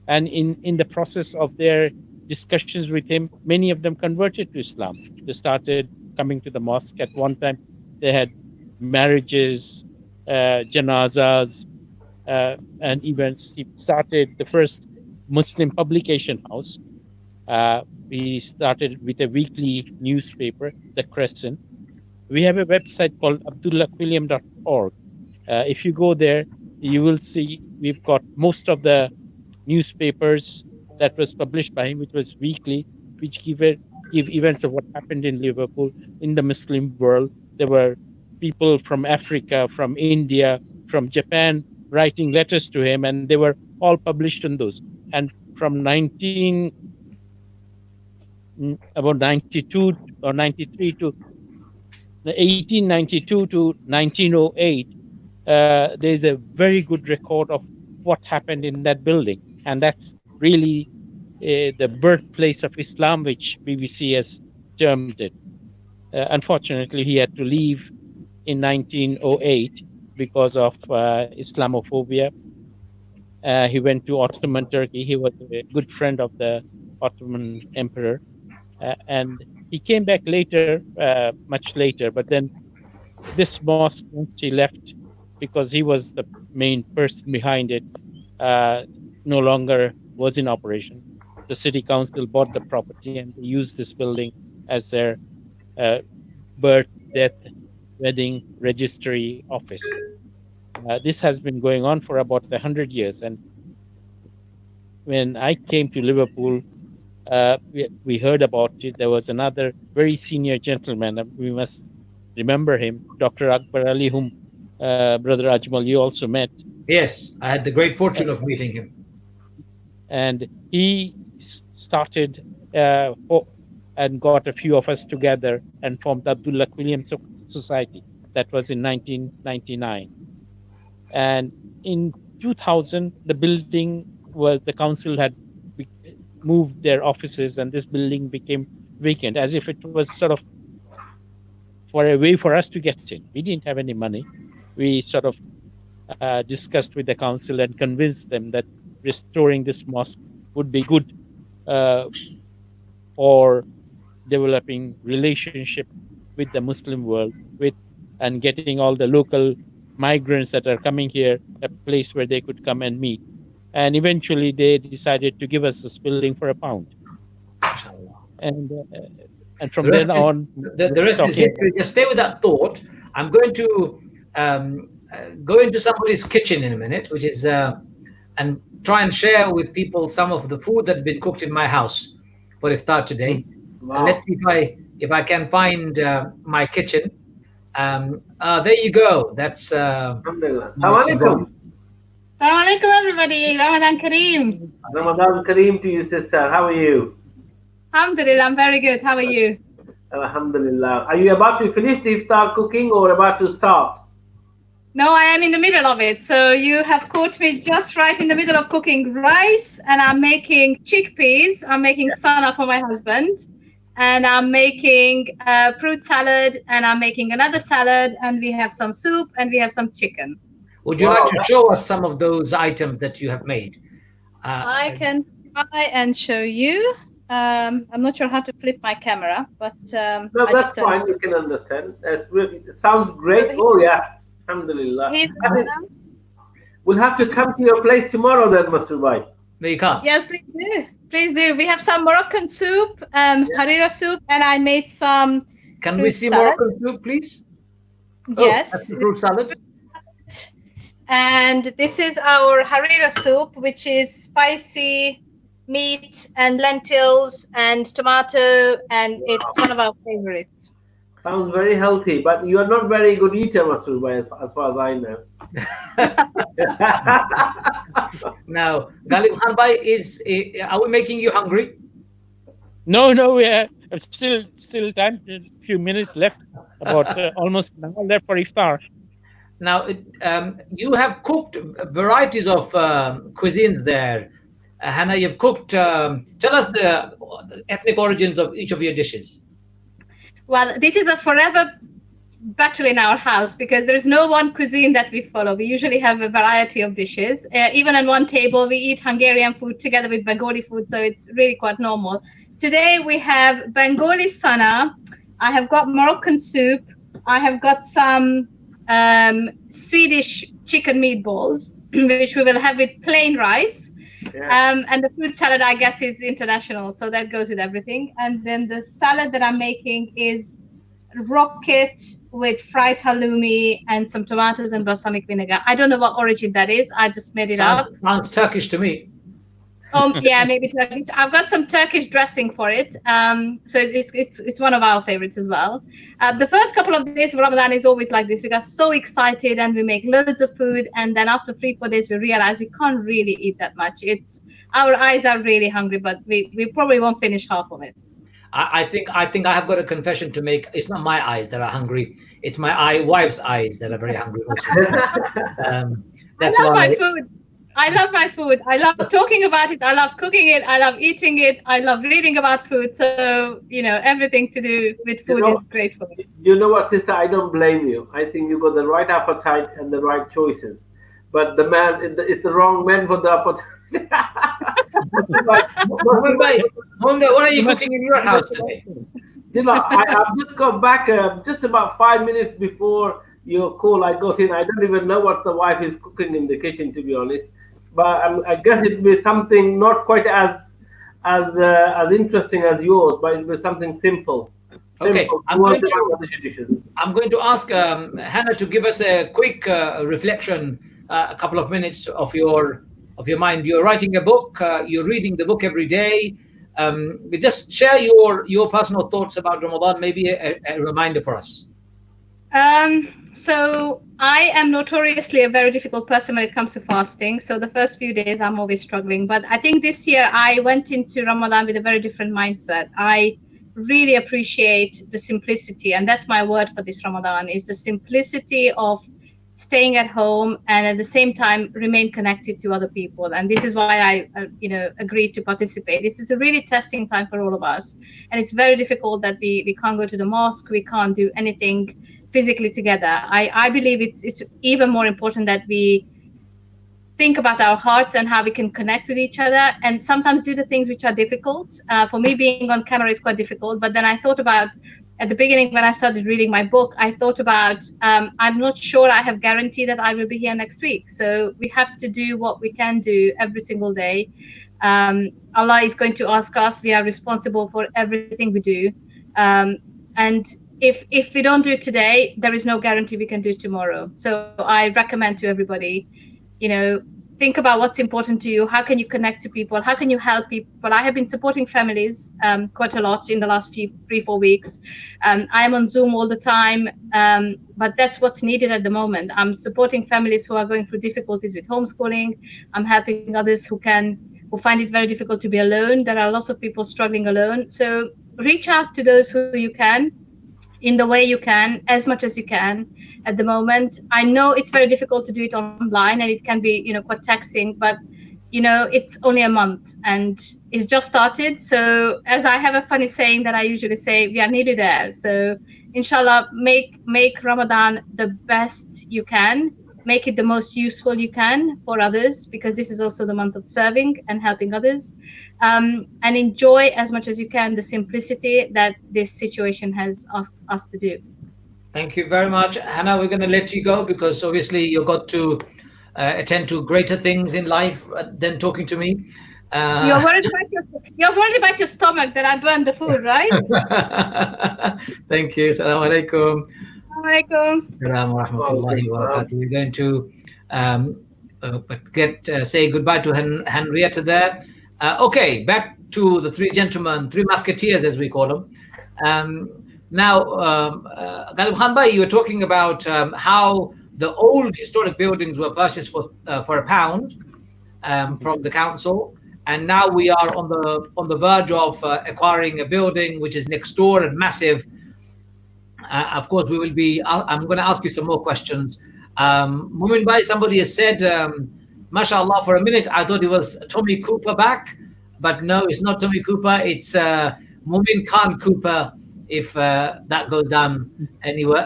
and in the process of their discussions with him, many of them converted to Islam. They started coming to the mosque. At one time, they had marriages, janazas, and events. He started the first Muslim publication house. We started with a weekly newspaper, The Crescent. We have a website called abdullahquilliam.org. If you go there, you will see we've got most of the newspapers that was published by him, which was weekly, which give events of what happened in Liverpool, in the Muslim world. There were people from Africa, from India, from Japan writing letters to him, and they were all published in those. And from about 92 or 93 to 1892 to 1908, there's a very good record of what happened in that building. And that's really the birthplace of Islam, which BBC has termed it. Unfortunately, he had to leave in 1908 because of Islamophobia. He went to Ottoman Turkey. He was a good friend of the Ottoman emperor. And he came back later, much later, but then this mosque, once he left, because he was the main person behind it, no longer was in operation. The city council bought the property and they used this building as their birth, death, wedding registry office. This has been going on for about 100 years. And when I came to Liverpool, we heard about it. There was another very senior gentleman, we must remember him, Dr. Akbar Ali, whom Brother Ajmal, you also met. Yes, I had the great fortune of meeting him. And he started and got a few of us together and formed the Abdullah Quilliam Society. That was in 1999. And in 2000, the building the council had moved their offices, and this building became vacant, as if it was sort of for a way for us to get in. We didn't have any money. We sort of discussed with the council and convinced them that restoring this mosque would be good for developing relationship with the Muslim world, and getting all the local migrants that are coming here a place where they could come and meet. And eventually they decided to give us this building for £1. And from then on, the rest is history. Just stay with that thought. I'm going to go into somebody's kitchen in a minute, which is and try and share with people some of the food that's been cooked in my house for iftar today. Wow. Let's see if I can find my kitchen. There you go. That's Alhamdulillah. Assalamu alaikum. Assalamu alaikum, everybody. Ramadan Kareem. Ramadan Kareem to you, sister. How are you? Alhamdulillah, I'm very good. How are you? Alhamdulillah. Are you about to finish the iftar cooking or about to start? No, I am in the middle of it. So you have caught me just right in the middle of cooking rice, and I'm making chickpeas. I'm making sana for my husband, and I'm making fruit salad, and I'm making another salad, and we have some soup, and we have some chicken. Would you like to show us some of those items that you have made? I can try and show you. I'm not sure how to flip my camera, but no, that's fine. You can understand. That's really, it sounds great. Oh yes, alhamdulillah. We'll have to come to your place tomorrow then, Masroor bhai. No, you can't. Yes, please do. Please do. We have some Moroccan soup, harira soup, and I made some. Can we see Moroccan soup, please? Yes. That's the fruit salad. And this is our harira soup, which is spicy meat and lentils and tomato, and it's one of our favorites. Sounds very healthy, but you are not very good eater, Masroor bhai, as far as I know. Now, Galib Khan bhai, are we making you hungry? No, we have still time. A few minutes left, about almost an hour left for iftar. Now, you have cooked varieties of cuisines there. Hannah, you've cooked. Tell us the ethnic origins of each of your dishes. Well, this is a forever battle in our house because there is no one cuisine that we follow. We usually have a variety of dishes. Even on one table, we eat Hungarian food together with Bengali food, so it's really quite normal. Today, we have Bengali sana. I have got Moroccan soup. I have got some Swedish chicken meatballs, which we will have with plain rice. Yeah. And the fruit salad, I guess, is international, so that goes with everything. And then the salad that I'm making is rocket with fried halloumi and some tomatoes and balsamic vinegar. I don't know what origin that is. I just made it up. Sounds Turkish to me. Yeah, maybe Turkish. I've got some Turkish dressing for it. So it's one of our favorites as well. The first couple of days of Ramadan is always like this. We got so excited and we make loads of food, and then after 3-4 days we realize we can't really eat that much. Our eyes are really hungry, but we probably won't finish half of it. I think I have got a confession to make. It's not my eyes that are hungry. It's my wife's eyes that are very hungry. That's my food. I love my food. I love talking about it. I love cooking it. I love eating it. I love reading about food. So, everything to do with food is great for me. You know what, sister? I don't blame you. I think you got the right appetite and the right choices. But the man is the wrong man for the appetite. What are you cooking in your house today? You know, I've just got back just about 5 minutes before your call. I got in. I don't even know what the wife is cooking in the kitchen, to be honest. But I guess it'd be something not quite as interesting as yours, but it'd be something simple. Okay, Simple. I'm going to ask Hannah to give us a quick reflection, a couple of minutes of your mind. You're writing a book. You're reading the book every day. Just share your personal thoughts about Ramadan. Maybe a reminder for us. So I am notoriously a very difficult person when it comes to fasting. So the first few days I'm always struggling. But I think this year I went into Ramadan with a very different mindset. I really appreciate the simplicity, and that's my word for this Ramadan, is the simplicity of staying at home and at the same time remain connected to other people. And this is why I agreed to participate. This is a really testing time for all of us, and it's very difficult that we can't go to the mosque, we can't do anything physically together. I believe it's even more important that we think about our hearts and how we can connect with each other, and sometimes do the things which are difficult. For me, being on camera is quite difficult, but then I thought about, at the beginning when I started reading my book, I thought about, I'm not sure I have guarantee that I will be here next week. So we have to do what we can do every single day. Allah is going to ask us. We are responsible for everything we do. And if we don't do it today, there is no guarantee we can do it tomorrow. So I recommend to everybody, think about what's important to you. How can you connect to people? How can you help people? I have been supporting families quite a lot in the last 3-4 weeks. I am on Zoom all the time, but that's what's needed at the moment. I'm supporting families who are going through difficulties with homeschooling. I'm helping others who find it very difficult to be alone. There are lots of people struggling alone. So reach out to those who you can, in the way you can, as much as you can at the moment. I know it's very difficult to do it online, and it can be, quite taxing, but, it's only a month and it's just started. So as I have a funny saying that I usually say, we are nearly there. So inshallah, make Ramadan the best you can, make it the most useful you can for others, because this is also the month of serving and helping others. And enjoy as much as you can the simplicity that this situation has asked us to do. Thank you very much, Hannah. We're going to let you go because obviously you've got to attend to greater things in life than talking to me. You're worried about your stomach that I burned the food, right? Thank you. Assalamu alaikum. Alaikum. Assalamu rahmatullahi wa barakatuh. We're going to say goodbye to Henrietta there. Okay, back to the three gentlemen, three musketeers as we call them. Now, Galib Khan Bhai, you were talking about how the old historic buildings were purchased for £1 from the council, and now we are on the verge of acquiring a building which is next door and massive. Of course, we will be. I'm going to ask you some more questions. Mumin Bhai, somebody has said, "MashaAllah." For a minute, I thought it was Tommy Cooper back, but no, it's not Tommy Cooper. It's Mumin Khan Cooper. If that goes down anywhere,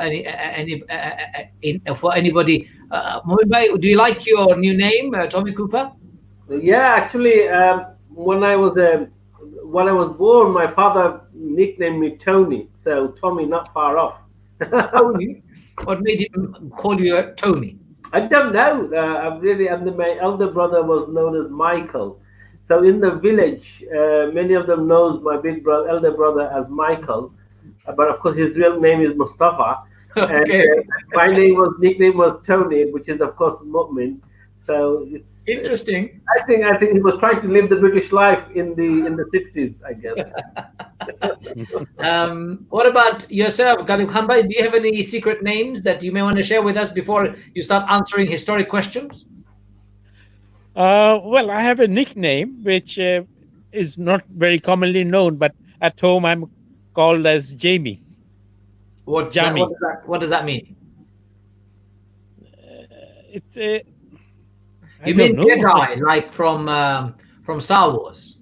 for anybody, Mumin Bhai, do you like your new name, Tommy Cooper? Yeah, actually, when I was born, my father nicknamed me Tony, so Tommy not far off. Tony? What made him call you Tony? I don't know. And my elder brother was known as Michael. So in the village, many of them knows my elder brother as Michael. But of course, his real name is Mustafa. Okay. And my nickname was Tony, which is of course mu'min. So it's interesting. I think he was trying to live the British life in the 60s, I guess. What about yourself, Galib Khan Bhai? Do you have any secret names that you may want to share with us before you start answering historic questions? Well, I have a nickname which is not very commonly known, but at home I'm called as Jamie. What does that mean? It's a. You mean Jedi, like from Star Wars?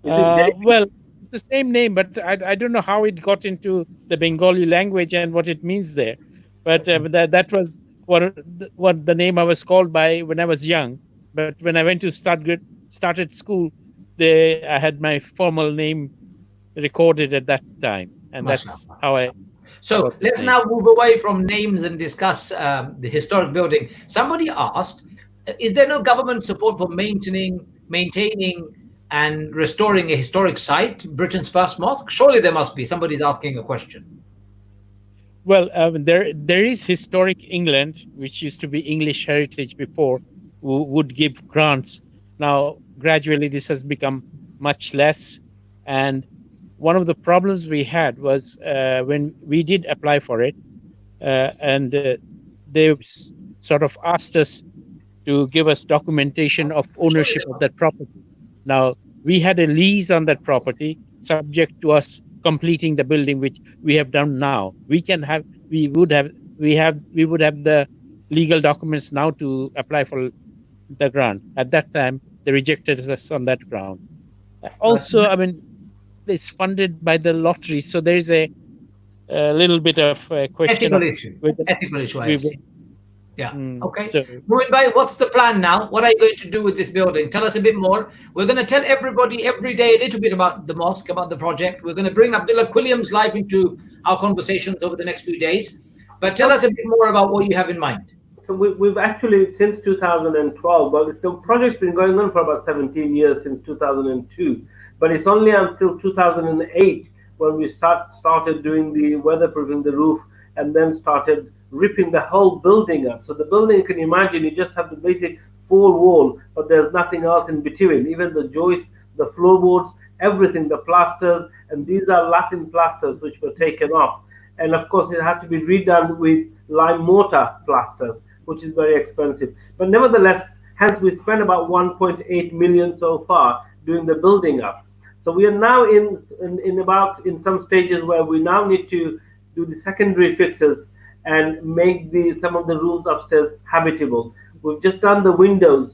Well, the same name, but I don't know how it got into the Bengali language and what it means there. But that was what the name I was called by when I was young. But when I went to started school, I had my formal name recorded at that time, and that's Mashallah. how I. So got the let's name. now move away from names and discuss the historic building. Somebody asked, is there no government support for maintaining and restoring a historic site, Britain's first mosque? Surely there must be. Somebody's asking a question. Well, there is Historic England, which used to be English Heritage before, who would give grants. Now, gradually, this has become much less. And one of the problems we had was when we did apply for it, and they sort of asked us to give us documentation of ownership of that property. Now, we had a lease on that property, subject to us completing the building, which we have done now. We would have the legal documents now to apply for the grant. At that time, they rejected us on that ground. Also, I mean, it's funded by the lottery, so there is a little bit of a question Ethical of issue. Ethical issue, I see. Yeah. Okay. So, Mumin bhai, what's the plan now? What are you going to do with this building? Tell us a bit more. We're going to tell everybody every day a little bit about the mosque, about the project. We're going to bring Abdullah Quilliam's life into our conversations over the next few days. But tell us a bit more about what you have in mind. So we've actually, since 2012, but the project's been going on for about 17 years, since 2002. But it's only until 2008 when we started doing the weatherproofing the roof, and then started ripping the whole building up. So the building, you can imagine, you just have the basic four wall, but there's nothing else in between. Even the joists, the floorboards, everything, the plasters, and these are Latin plasters which were taken off. And of course, it had to be redone with lime mortar plasters, which is very expensive. But nevertheless, hence we spent about 1.8 million so far doing the building up. So we are now in some stages where we now need to do the secondary fixes and make some of the rooms upstairs habitable. We've just done the windows,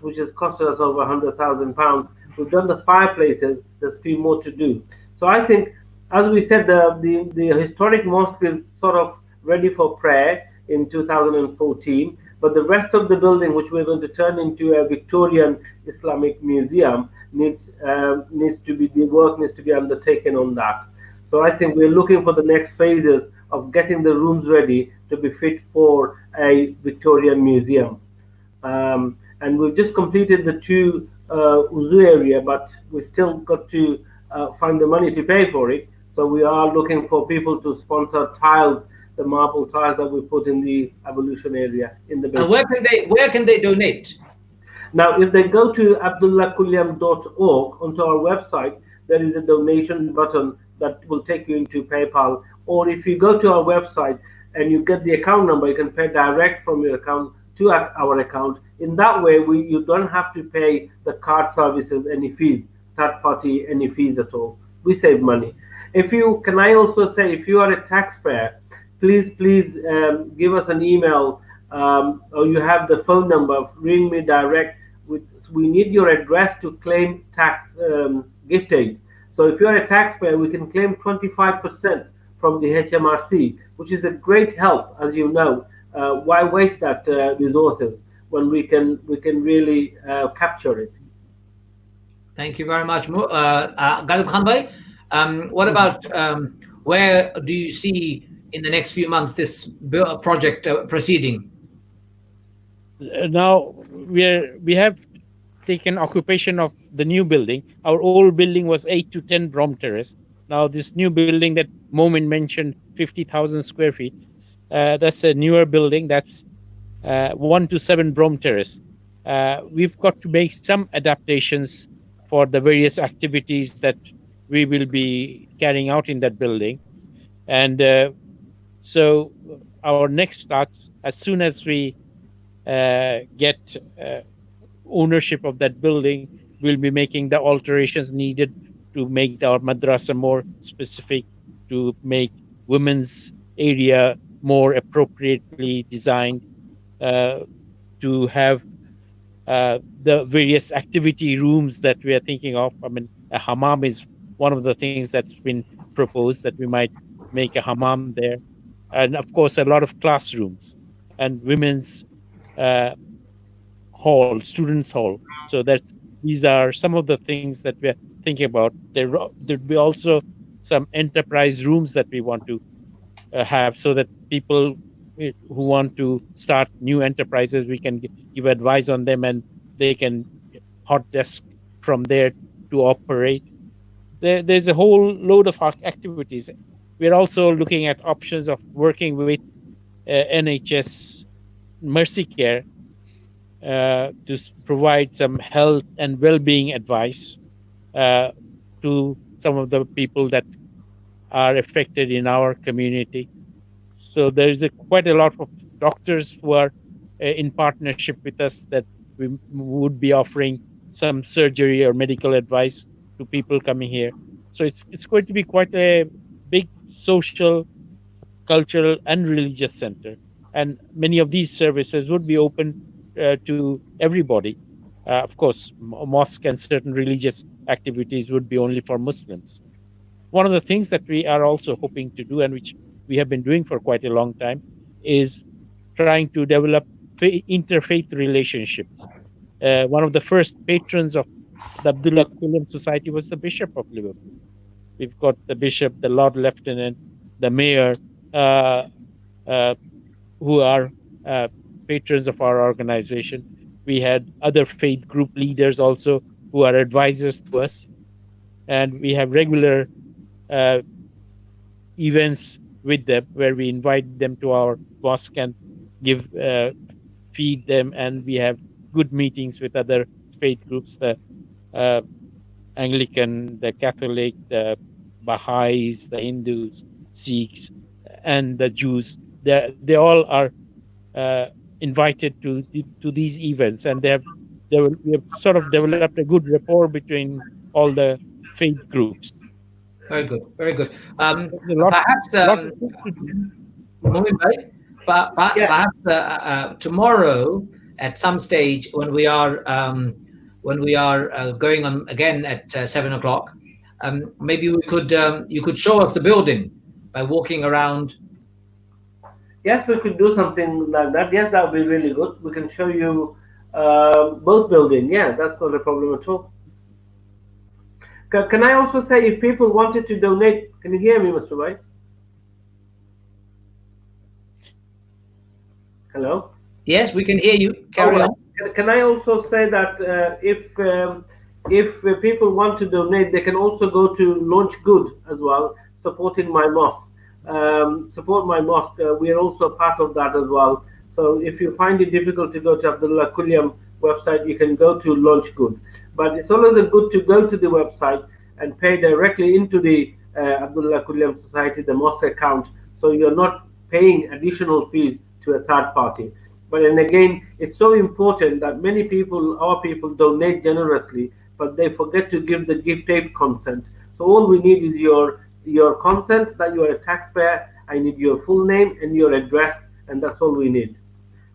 which has costed us over £100,000. We've done the fireplaces. There's a few more to do. So I think, as we said, the historic mosque is sort of ready for prayer in 2014. But the rest of the building, which we're going to turn into a Victorian Islamic museum, the work needs to be undertaken on that. So I think we're looking for the next phases of getting the rooms ready to be fit for a Victorian museum. And we've just completed the two Uzu area, but we still got to find the money to pay for it. So we are looking for people to sponsor tiles, the marble tiles that we put in the ablution area in the basement. And where can they donate? Now, if they go to abdullahquilliam.org onto our website, there is a donation button that will take you into PayPal. Or if you go to our website and you get the account number, you can pay direct from your account to our account. In that way, you don't have to pay the card services any fees, third party any fees at all. We save money. Can I also say, if you are a taxpayer, please give us an email, or you have the phone number, ring me direct. We need your address to claim tax gift aid. So if you are a taxpayer, we can claim 25% from the HMRC, which is a great help, as you know. Why waste that resources when we can really capture it? Thank you very much, Galib Khan bhai. What about where do you see in the next few months this project proceeding? Now we have taken occupation of the new building. Our old building was 8 to 10 Brom Terrace. Now this new building that Momin mentioned, 50,000 square feet, that's a newer building. That's 1 to 7 Brom Terrace. We've got to make some adaptations for the various activities that we will be carrying out in that building. And so our next starts as soon as we get ownership of that building. We'll be making the alterations needed to make our madrasa more specific, to make women's area more appropriately designed, to have the various activity rooms that we are thinking of. I mean, a hammam is one of the things that's been proposed, that we might make a hammam there. And of course, a lot of classrooms and women's hall, students' hall. So that these are some of the things that we're thinking about. There'd be also some enterprise rooms that we want to have, so that people who want to start new enterprises, we can give advice on them, and they can hot desk from there to operate. There's a whole load of activities. We're also looking at options of working with NHS Mercy Care to provide some health and well-being advice to some of the people that are affected in our community. So there is quite a lot of doctors who are in partnership with us, that we would be offering some surgery or medical advice to people coming here. So it's going to be quite a big social, cultural, and religious center. And many of these services would be open to everybody. Of course, mosque and certain religious activities would be only for Muslims. One of the things that we are also hoping to do, and which we have been doing for quite a long time, is trying to develop interfaith relationships. One of the first patrons of the Abdullah Quilliam Society was the Bishop of Liverpool. We've got the Bishop, the Lord Lieutenant, the Mayor, who are patrons of our organization. We had other faith group leaders also who are advisors to us. And we have regular events with them where we invite them to our mosque and feed them, and we have good meetings with other faith groups, the Anglican, the Catholic, the Baha'is, the Hindus, Sikhs, and the Jews. They all are invited to these events, and we have sort of developed a good rapport between all the faith groups. Very good, very good. Perhaps, perhaps tomorrow at some stage when we are going on again at 7 o'clock, maybe we could you could show us the building by walking around. Yes, we could do something like that. Yes, that would be really good. We can show you both buildings. Yeah, that's not a problem at all. Can I also say, if people wanted to donate, can you hear me, Mr. White? Hello? Yes, we can hear you. Carry on. Can I also say that if people want to donate, they can also go to Launch Good as well, supporting my mosque. Support my mosque. We are also part of that as well. So if you find it difficult to go to Abdullah Quilliam website, you can go to Launch Good. But it's always good to go to the website and pay directly into the Abdullah Quilliam Society, the mosque account, so you're not paying additional fees to a third party. But then again, it's so important that many people, our people, donate generously, but they forget to give the gift aid consent. So all we need is your consent that you are a taxpayer. I need your full name and your address, and that's all we need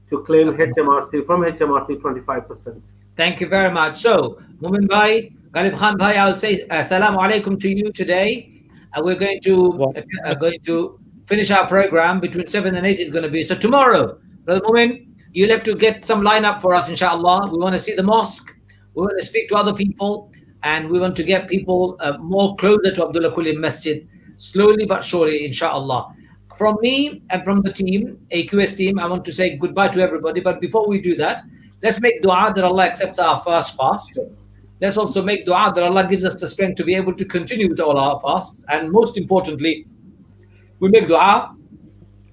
to claim HMRC from HMRC 25%. Thank you very much. So, Mumin Bhai, Galib Khan Bhai, I'll say Assalamu alaikum to you today. We're going to finish our program between 7 and 8 is going to be. So tomorrow, Brother Mumin, you'll have to get some lineup for us, inshallah. We want to see the mosque. We want to speak to other people, and we want to get people more closer to Abdullah Quilliam Masjid, slowly but surely, inshallah. From me and from the team, AQS team, I want to say goodbye to everybody. But before we do that, let's make dua that Allah accepts our first fast. Let's also make dua that Allah gives us the strength to be able to continue with all our fasts. And most importantly, we make dua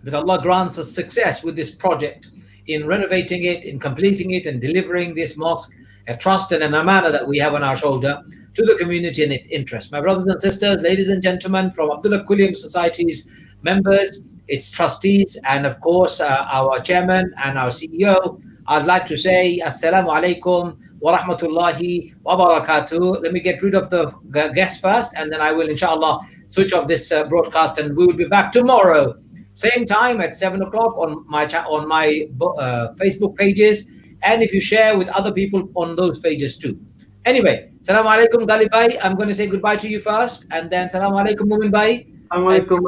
that Allah grants us success with this project in renovating it, in completing it, and delivering this mosque, a trust and an amana that we have on our shoulder, to the community and its interest. My brothers and sisters, ladies and gentlemen, from Abdullah Quilliam Society's members, its trustees, and of course our chairman and our CEO, I'd like to say Assalamu alaikum wa rahmatullahi wa barakatuh. Let me get rid of the guest first, and then I will inshallah switch off this broadcast, and we will be back tomorrow, same time at 7 o'clock on my Facebook pages, and if you share with other people on those pages too. Anyway, Assalamu alaikum Galib Bhai. I'm going to say goodbye to you first, and then Assalamu alaikum Mumin Bhai. Alaikum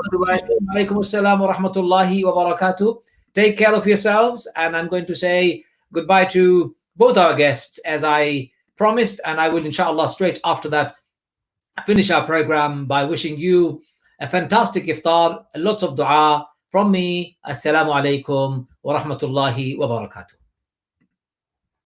assalam wa rahmatullahi wa barakatuh. Take care of yourselves, and I'm going to say goodbye to both our guests as I promised, and I will inshallah straight after that finish our program by wishing you a fantastic iftar, lots of dua from me. Assalamu alaikum wa rahmatullahi wa barakatuh.